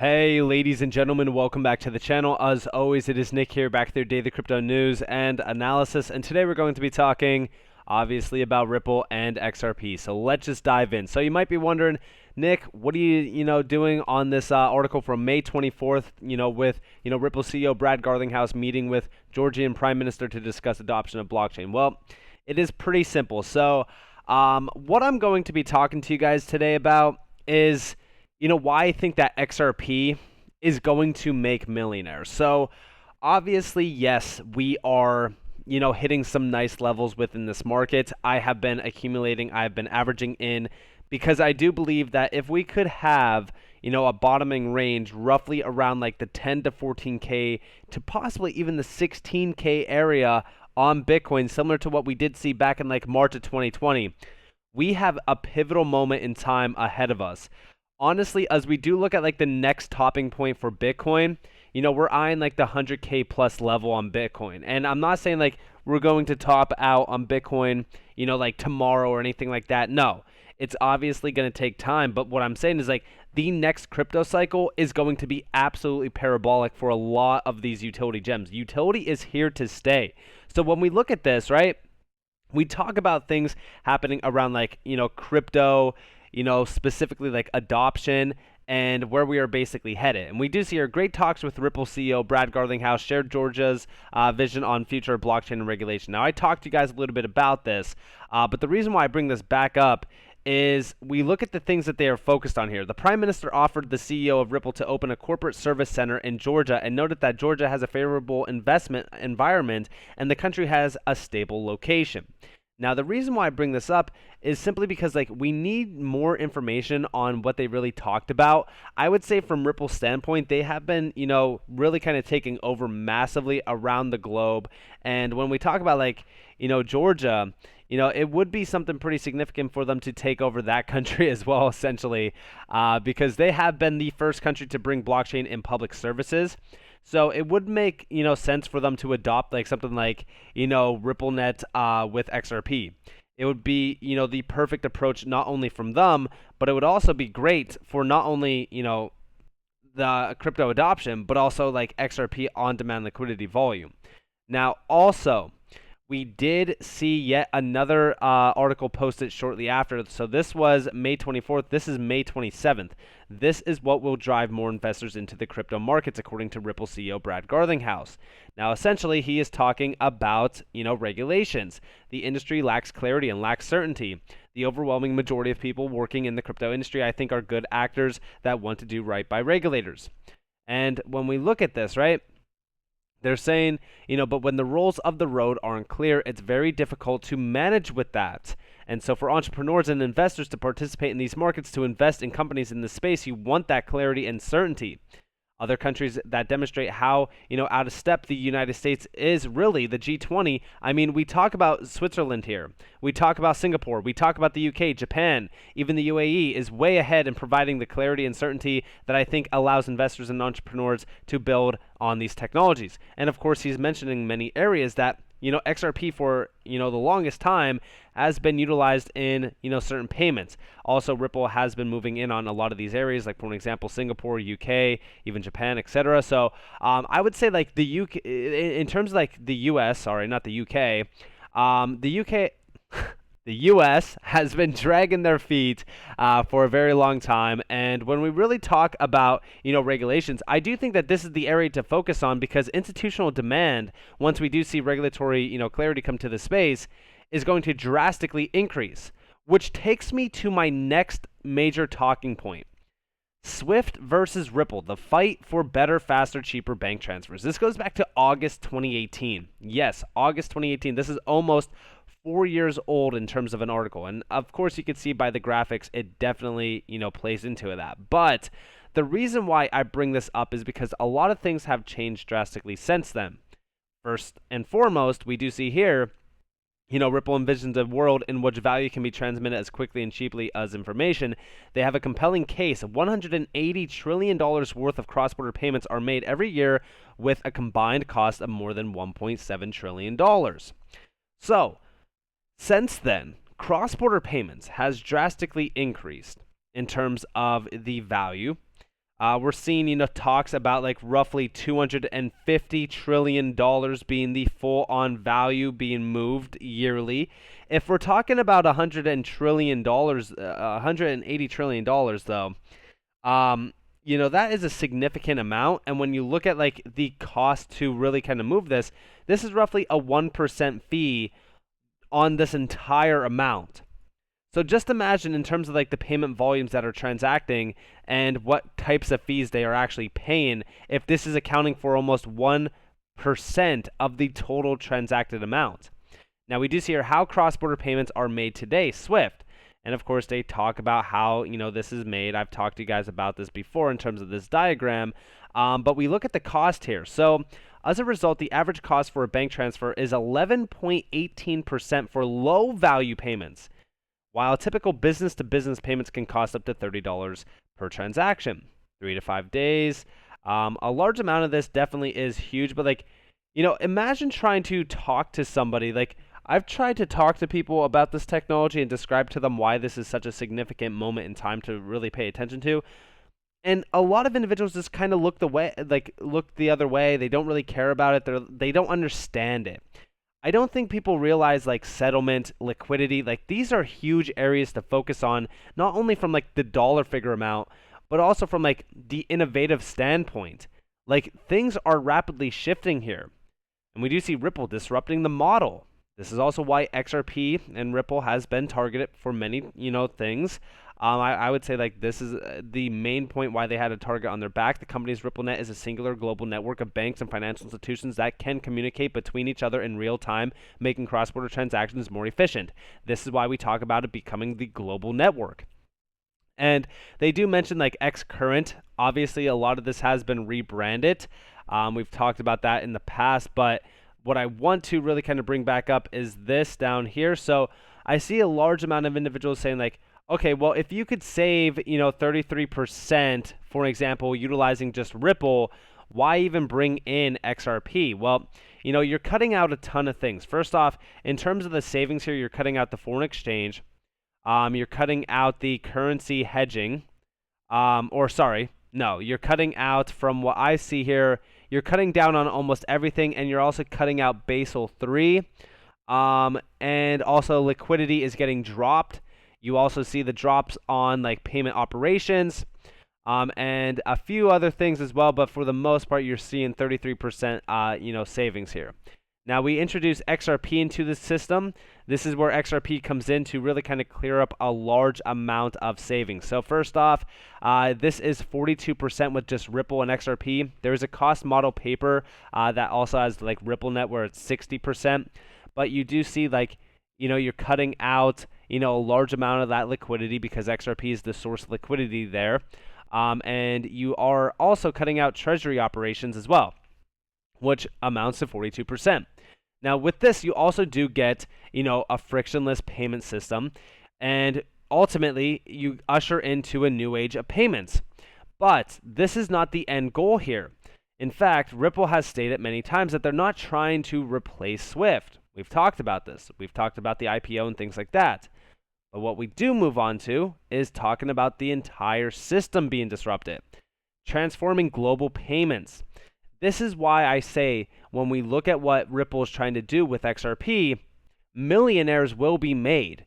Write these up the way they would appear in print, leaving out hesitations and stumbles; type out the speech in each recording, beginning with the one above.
Hey ladies and gentlemen, welcome back to the channel. As always, it is Nick here, back with your daily crypto news and analysis, and today we're going to be talking obviously about Ripple and XRP. So let's just dive in. So you might be wondering, Nick, what are you doing on this article from May 24th, with Ripple CEO Brad Garlinghouse meeting with Georgian Prime Minister to discuss adoption of blockchain? Well, it is pretty simple. So what I'm going to be talking to you guys today about is why I think that XRP is going to make millionaires. So obviously, yes, we are, hitting some nice levels within this market. I have been accumulating, I've been averaging in, because I do believe that if we could have, a bottoming range roughly around like the 10 to 14K to possibly even the 16K area on Bitcoin, similar to what we did see back in like March of 2020, we have a pivotal moment in time ahead of us. Honestly, as we do look at like the next topping point for Bitcoin, we're eyeing like the 100K plus level on Bitcoin. And I'm not saying like we're going to top out on Bitcoin, like tomorrow or anything like that. No, it's obviously going to take time. But what I'm saying is like the next crypto cycle is going to be absolutely parabolic for a lot of these utility gems. Utility is here to stay. So when we look at this, right, we talk about things happening around like, crypto, specifically like adoption and where we are basically headed. And we do see our great talks with Ripple CEO Brad Garlinghouse shared Georgia's vision on future blockchain and regulation. Now, I talked to you guys a little bit about this, but the reason why I bring this back up is we look at the things that they are focused on here. The Prime Minister offered the CEO of Ripple to open a corporate service center in Georgia and noted that Georgia has a favorable investment environment and the country has a stable location. Now, the reason why I bring this up is simply because like we need more information on what they really talked about. I would say from Ripple's standpoint, they have been, really kind of taking over massively around the globe. And when we talk about like, Georgia, it would be something pretty significant for them to take over that country as well, essentially, because they have been the first country to bring blockchain in public services. So it would make, sense for them to adopt like something like, RippleNet with XRP. It would be, the perfect approach not only from them, but it would also be great for not only, the crypto adoption, but also like XRP on-demand liquidity volume. Now, also, we did see yet another article posted shortly after. So this was May 24th. This is May 27th. This is what will drive more investors into the crypto markets, according to Ripple CEO Brad Garlinghouse. Now, essentially, he is talking about, regulations. The industry lacks clarity and lacks certainty. The overwhelming majority of people working in the crypto industry, I think, are good actors that want to do right by regulators. And when we look at this, right, they're saying, but when the rules of the road aren't clear, it's very difficult to manage with that. And so for entrepreneurs and investors to participate in these markets, to invest in companies in this space, you want that clarity and certainty. Other countries that demonstrate how, out of step the United States is really the G20. I mean, we talk about Switzerland here. We talk about Singapore. We talk about the UK, Japan, even the UAE is way ahead in providing the clarity and certainty that I think allows investors and entrepreneurs to build on these technologies. And of course, he's mentioning many areas that XRP for, the longest time has been utilized in, certain payments. Also, Ripple has been moving in on a lot of these areas, like for an example, Singapore, UK, even Japan, etc. So I would say like the UK, in terms of like the US, sorry, not the UK, the UK, the U.S. has been dragging their feet for a very long time, and when we really talk about regulations, I do think that this is the area to focus on because institutional demand, once we do see regulatory clarity come to the space, is going to drastically increase. Which takes me to my next major talking point. Swift versus Ripple, the fight for better, faster, cheaper bank transfers. This goes back to August 2018. Yes, August 2018. This is almost 4 years old in terms of an article. And of course, you can see by the graphics, it definitely, plays into that. But the reason why I bring this up is because a lot of things have changed drastically since then. First and foremost, we do see here, Ripple envisions a world in which value can be transmitted as quickly and cheaply as information. They have a compelling case. $180 trillion worth of cross-border payments are made every year with a combined cost of more than $1.7 trillion. So, since then, cross-border payments has drastically increased in terms of the value. We're seeing, talks about like roughly $250 trillion being the full-on value being moved yearly. If we're talking about $180 trillion though, that is a significant amount. And when you look at like the cost to really kind of move this, this is roughly a 1% fee on this entire amount. So just imagine in terms of like the payment volumes that are transacting and what types of fees they are actually paying, if this is accounting for almost 1% of the total transacted amount. Now we do see here how cross-border payments are made today, SWIFT. And of course they talk about how, this is made. I've talked to you guys about this before in terms of this diagram. But we look at the cost here. So as a result, the average cost for a bank transfer is 11.18% for low value payments, while typical business-to-business payments can cost up to $30 per transaction, 3 to 5 days. A large amount of this definitely is huge, but imagine trying to talk to somebody. Like, I've tried to talk to people about this technology and describe to them why this is such a significant moment in time to really pay attention to. And a lot of individuals just kind of look the other way. They don't really care about it. They don't understand it. I don't think people realize like settlement, liquidity, like these are huge areas to focus on, not only from like the dollar figure amount, but also from like the innovative standpoint. Like things are rapidly shifting here. And we do see Ripple disrupting the model. This is also why XRP and Ripple has been targeted for many, things. I would say like this is the main point why they had a target on their back. The company's RippleNet is a singular global network of banks and financial institutions that can communicate between each other in real time, making cross-border transactions more efficient. This is why we talk about it becoming the global network. And they do mention like xCurrent. Obviously, a lot of this has been rebranded. We've talked about that in the past, but what I want to really kind of bring back up is this down here. So I see a large amount of individuals saying like, okay, well, if you could save, 33%, for example, utilizing just Ripple, why even bring in XRP? Well, you're cutting out a ton of things. First off, in terms of the savings here, you're cutting out the foreign exchange. You're cutting out the currency hedging. You're cutting out, from what I see here, you're cutting down on almost everything, and you're also cutting out Basel III. And also liquidity is getting dropped. You also see the drops on like payment operations, and a few other things as well. But for the most part, you're seeing 33%, savings here. Now we introduce XRP into the system. This is where XRP comes in to really kind of clear up a large amount of savings. So first off, this is 42% with just Ripple and XRP. There's a cost model paper that also has like RippleNet where it's 60%. But you do see like, you're cutting out, a large amount of that liquidity because XRP is the source of liquidity there. And you are also cutting out treasury operations as well, which amounts to 42%. Now with this, you also do get, a frictionless payment system, and ultimately you usher into a new age of payments. But this is not the end goal here. In fact, Ripple has stated many times that they're not trying to replace SWIFT. We've talked about this. We've talked about the IPO and things like that. But what we do move on to is talking about the entire system being disrupted, transforming global payments. This is why I say when we look at what Ripple is trying to do with XRP, millionaires will be made.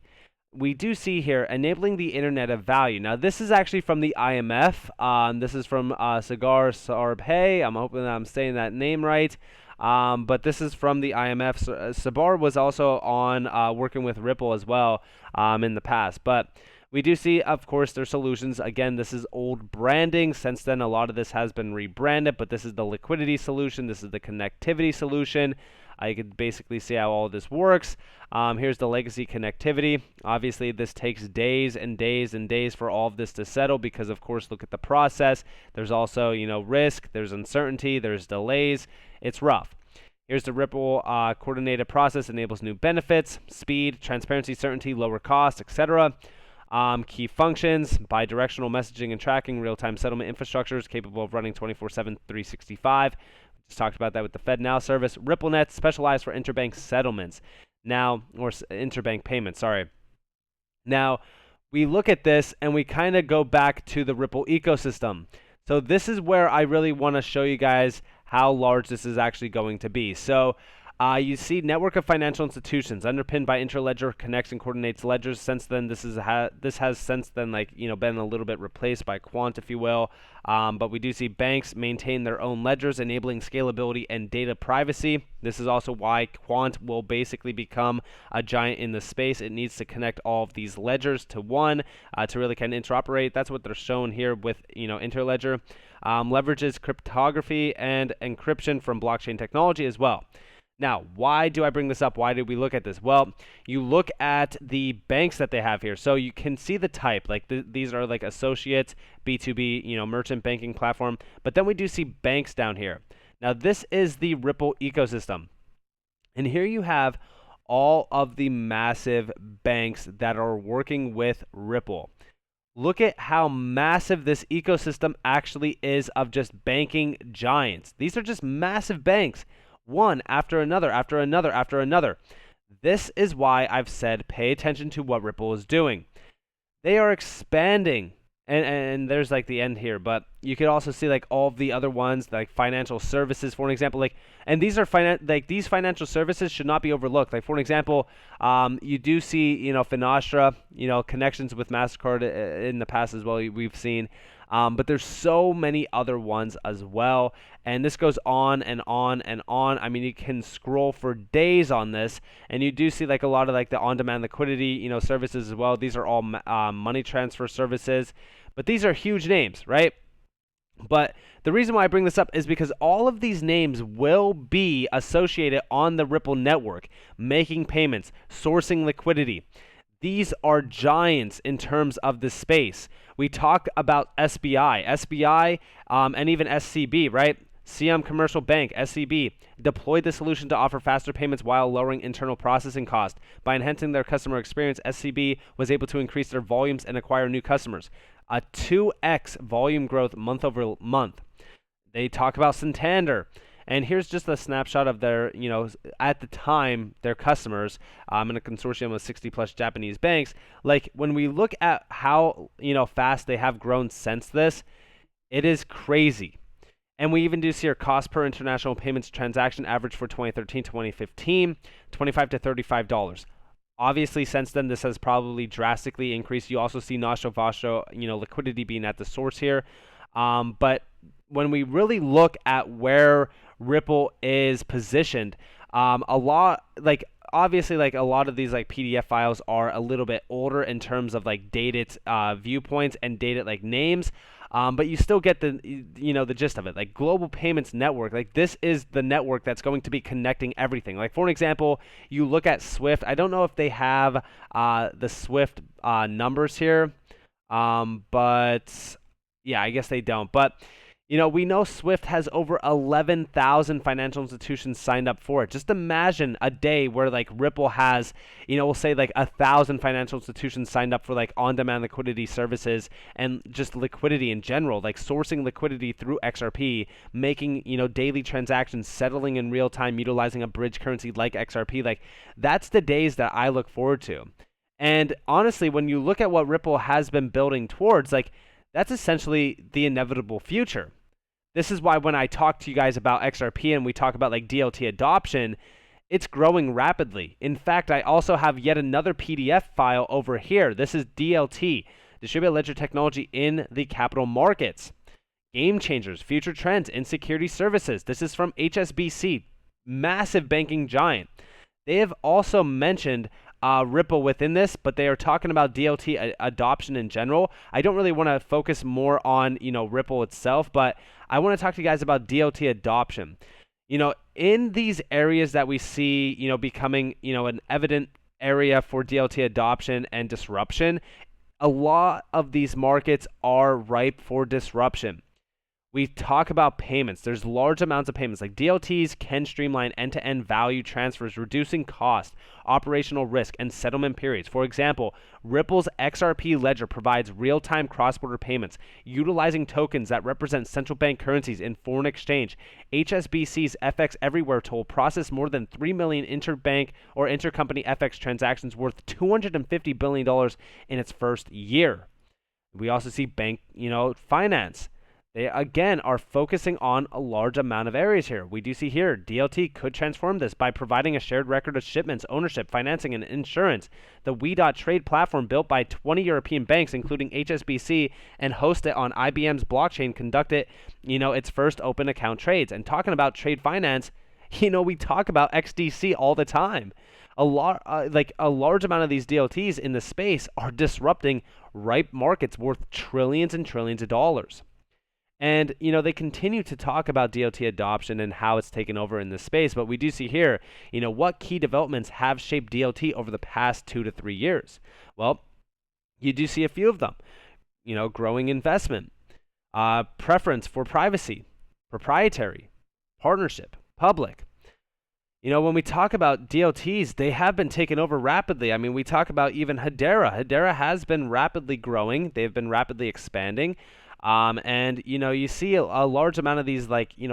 We do see here enabling the Internet of Value. Now, this is actually from the IMF. This is from Sagar Sarbhay. I'm hoping that I'm saying that name right. But this is from the IMF. Sabar was also on working with Ripple as well in the past. But we do see, of course, their solutions. Again, this is old branding. Since then, a lot of this has been rebranded, but this is the liquidity solution. This is the connectivity solution. You can basically see how all of this works. Here's the legacy connectivity. Obviously, this takes days and days and days for all of this to settle because, of course, look at the process. There's also, risk. There's uncertainty. There's delays. It's rough. Here's the Ripple coordinated process. Enables new benefits, speed, transparency, certainty, lower costs, etc. Key functions, bidirectional messaging and tracking, real-time settlement infrastructures capable of running 24/7, 365. Just talked about that with the FedNow service. RippleNet, specialized for interbank settlements. Now, or interbank payments, sorry. Now, we look at this and we kind of go back to the Ripple ecosystem. So this is where I really want to show you guys how large this is actually going to be. So you see network of financial institutions underpinned by interledger connects and coordinates ledgers. Since then, this has since then been a little bit replaced by quant, if you will. But we do see banks maintain their own ledgers, enabling scalability and data privacy. This is also why quant will basically become a giant in the space. It needs to connect all of these ledgers to one to really kind of interoperate. That's what they're shown here with interledger. Leverages cryptography and encryption from blockchain technology as well. Now, why do I bring this up? Why did we look at this? Well, you look at the banks that they have here. So you can see the type. Like these are like associates, B2B, merchant banking platform. But then we do see banks down here. Now, this is the Ripple ecosystem. And here you have all of the massive banks that are working with Ripple. Look at how massive this ecosystem actually is of just banking giants. These are just massive banks. One after another, after another, after another. This is why I've said pay attention to what Ripple is doing. They are expanding, and there's like the end here, but you could also see like all of the other ones, like financial services, for an example, and these are these financial services should not be overlooked. Like for an example, you do see Finastra, connections with MasterCard in the past as well. We've seen. But there's so many other ones as well, and this goes on and on and on. I mean, you can scroll for days on this, and you do see like a lot of like the on-demand liquidity, services as well. These are all money transfer services, but these are huge names, right? But the reason why I bring this up is because all of these names will be associated on the Ripple network, making payments, sourcing liquidity. These are giants in terms of the space. We talk about SBI, and even SCB, right? Siam Commercial Bank, SCB, deployed the solution to offer faster payments while lowering internal processing costs. By enhancing their customer experience, SCB was able to increase their volumes and acquire new customers. A 2x volume growth month over month. They talk about Santander. And here's just a snapshot of their, at the time, their customers in a consortium of 60 plus Japanese banks. Like when we look at how, fast they have grown since this, it is crazy. And we even do see our cost per international payments transaction average for 2013-2015, $25 to $35. Obviously, since then, this has probably drastically increased. You also see Nostro Vostro, liquidity being at the source here. But when we really look at where Ripple is positioned, obviously a lot of these like PDF files are a little bit older in terms of like dated viewpoints and dated like names, but you still get the gist of it. Like global payments network, like this is the network that's going to be connecting everything. Like for an example, you look at Swift. I don't know if they have the Swift numbers here, but yeah, I guess they don't. But we know Swift has over 11,000 financial institutions signed up for it. Just imagine a day where like Ripple has, we'll say like 1,000 financial institutions signed up for like on-demand liquidity services and just liquidity in general, like sourcing liquidity through XRP, making, daily transactions, settling in real time, utilizing a bridge currency like XRP. Like that's the days that I look forward to. And honestly, when you look at what Ripple has been building towards, like that's essentially the inevitable future. This is why when I talk to you guys about XRP and we talk about like DLT adoption, it's growing rapidly. In fact, I also have yet another PDF file over here. This is DLT, Distributed Ledger Technology in the Capital Markets. Game changers, future trends in security services. This is from HSBC, massive banking giant. They have also mentioned Ripple within this, but they are talking about DLT adoption in general. I don't really want to focus more on, Ripple itself, but I want to talk to you guys about DLT adoption. In these areas that we see, becoming, an evident area for DLT adoption and disruption, a lot of these markets are ripe for disruption. We talk about payments. There's large amounts of payments. Like DLTs can streamline end-to-end value transfers, reducing cost, operational risk, and settlement periods. For example, Ripple's XRP ledger provides real-time cross-border payments, utilizing tokens that represent central bank currencies in foreign exchange. HSBC's FX Everywhere tool processed more than 3 million interbank or intercompany FX transactions worth $250 billion in its first year. We also see bank, finance. They again are focusing on a large amount of areas here. We do see here DLT could transform this by providing a shared record of shipments, ownership, financing, and insurance. The We.Trade platform, built by 20 European banks, including HSBC, and hosted on IBM's blockchain, conducted, its first open account trades. And talking about trade finance, we talk about XDC all the time. A large amount of these DLTs in the space are disrupting ripe markets worth trillions and trillions of dollars. And, they continue to talk about DLT adoption and how it's taken over in this space. But we do see here, what key developments have shaped DLT over the past 2 to 3 years. Well, you do see a few of them. Growing investment, preference for privacy, proprietary, partnership, public. When we talk about DLTs, they have been taken over rapidly. I mean, we talk about even Hedera. Hedera has been rapidly growing. They've been rapidly expanding. And you see a large amount of these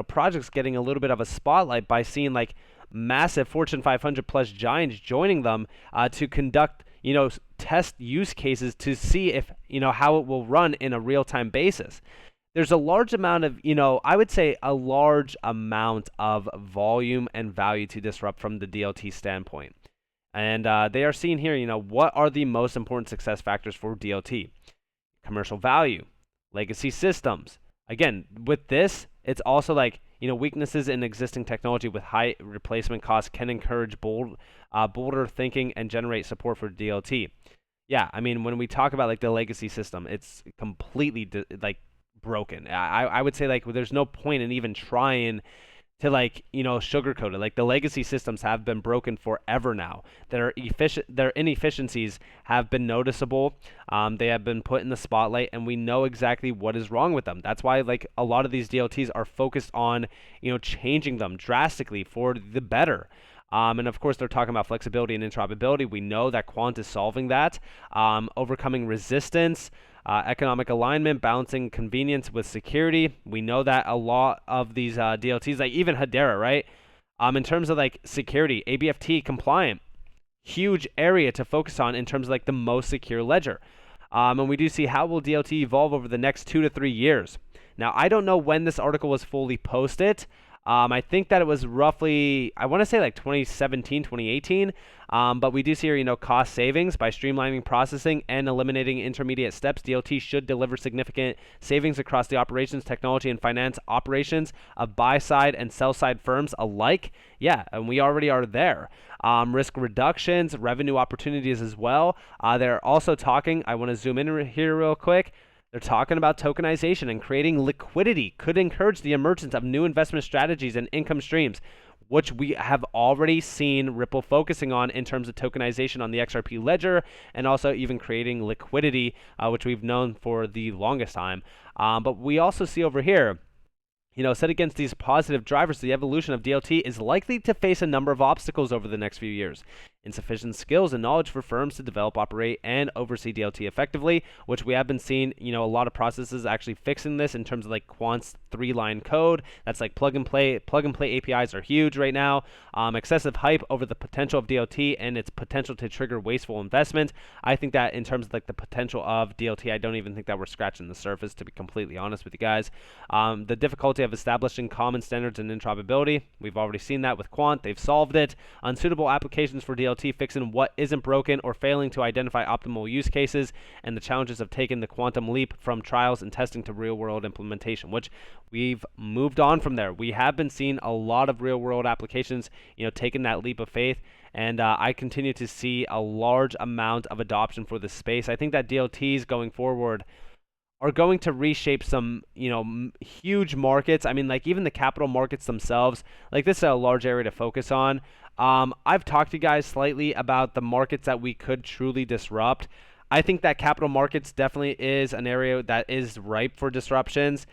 projects getting a little bit of a spotlight by seeing massive Fortune 500 plus giants joining them to conduct test use cases to see if how it will run in a real-time basis. There's a large amount of I would say a large amount of volume and value to disrupt from the DLT standpoint. And they are seeing here what are the most important success factors for DLT. Commercial value, legacy systems. Again, with this, it's also weaknesses in existing technology with high replacement costs can encourage bolder thinking and generate support for DLT. Yeah, I mean, when we talk about the legacy system, it's completely broken. I would say there's no point in even trying to sugarcoat it. The legacy systems have been broken forever now. Their inefficiencies have been noticeable. They have been put in the spotlight, and we know exactly what is wrong with them. That's why a lot of these DLTs are focused on changing them drastically for the better. And of course, they're talking about flexibility and interoperability. We know that Quant is solving that, overcoming resistance, economic alignment, balancing convenience with security. We know that a lot of these DLTs, even Hedera, right? In terms of security, ABFT compliant, huge area to focus on in terms of the most secure ledger. And we do see how will DLT evolve over the next 2 to 3 years. Now, I don't know when this article was fully posted. I think that it was roughly, I want to say 2017, 2018. But we do see here, cost savings by streamlining processing and eliminating intermediate steps. DLT should deliver significant savings across the operations, technology, and finance operations of buy-side and sell-side firms alike. Yeah, and we already are there. Risk reductions, revenue opportunities as well. They're also talking, I want to zoom in here real quick. They're talking about tokenization and creating liquidity could encourage the emergence of new investment strategies and income streams, which we have already seen Ripple focusing on in terms of tokenization on the XRP ledger, and also even creating liquidity, which we've known for the longest time. But we also see over here, set against these positive drivers, the evolution of DLT is likely to face a number of obstacles over the next few years. Insufficient skills and knowledge for firms to develop, operate, and oversee DLT effectively, which we have been seeing, a lot of processes actually fixing this in terms of Quant's 3-line code. That's plug and play. Plug and play APIs are huge right now. Excessive hype over the potential of DLT and its potential to trigger wasteful investment. I think that in terms of the potential of DLT, I don't even think that we're scratching the surface, to be completely honest with you guys. The difficulty of establishing common standards and interoperability, we've already seen that with Quant. They've solved it. Unsuitable applications for DLT, fixing what isn't broken or failing to identify optimal use cases, and the challenges of taking the quantum leap from trials and testing to real-world implementation, which we've moved on from there. We have been seeing a lot of real-world applications, taking that leap of faith, and I continue to see a large amount of adoption for this space. I think that DLTs going forward are going to reshape some, huge markets. I mean, even the capital markets themselves, this is a large area to focus on. I've talked to you guys slightly about the markets that we could truly disrupt. I think that capital markets definitely is an area that is ripe for disruptions,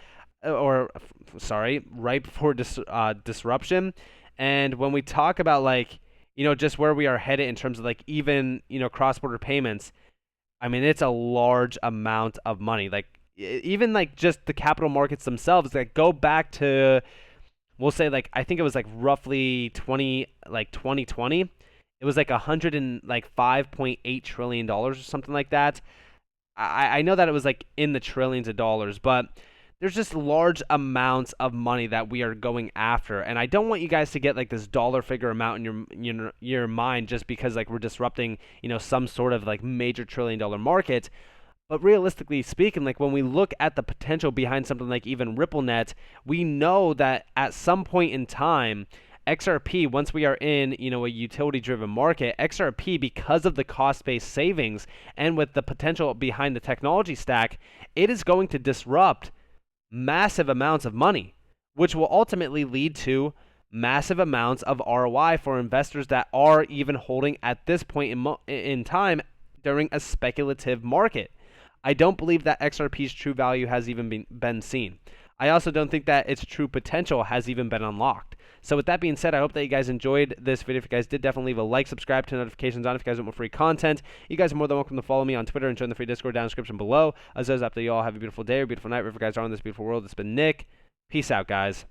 ripe for disruption. And when we talk about just where we are headed in terms of even, cross-border payments, I mean, it's a large amount of money. Even just the capital markets themselves, go back to, we'll say I think it was roughly 2020. It was $105.8 trillion or something like that. I know that it was in the trillions of dollars, but there's just large amounts of money that we are going after, and I don't want you guys to get like this dollar figure amount in your mind just because like we're disrupting some sort of like major $1 trillion market. But realistically speaking, like when we look at the potential behind something like even RippleNet, we know that at some point in time, XRP, once we are in, a utility-driven market, XRP, because of the cost-based savings and with the potential behind the technology stack, it is going to disrupt massive amounts of money, which will ultimately lead to massive amounts of ROI for investors that are even holding at this point in time during a speculative market. I don't believe that XRP's true value has even been seen. I also don't think that its true potential has even been unlocked. So with that being said, I hope that you guys enjoyed this video. If you guys did, definitely leave a like, subscribe, turn notifications on if you guys want more free content. You guys are more than welcome to follow me on Twitter and join the free Discord down in the description below. As always, after you all have a beautiful day or beautiful night, wherever you guys are in this beautiful world, it's been Nick. Peace out, guys.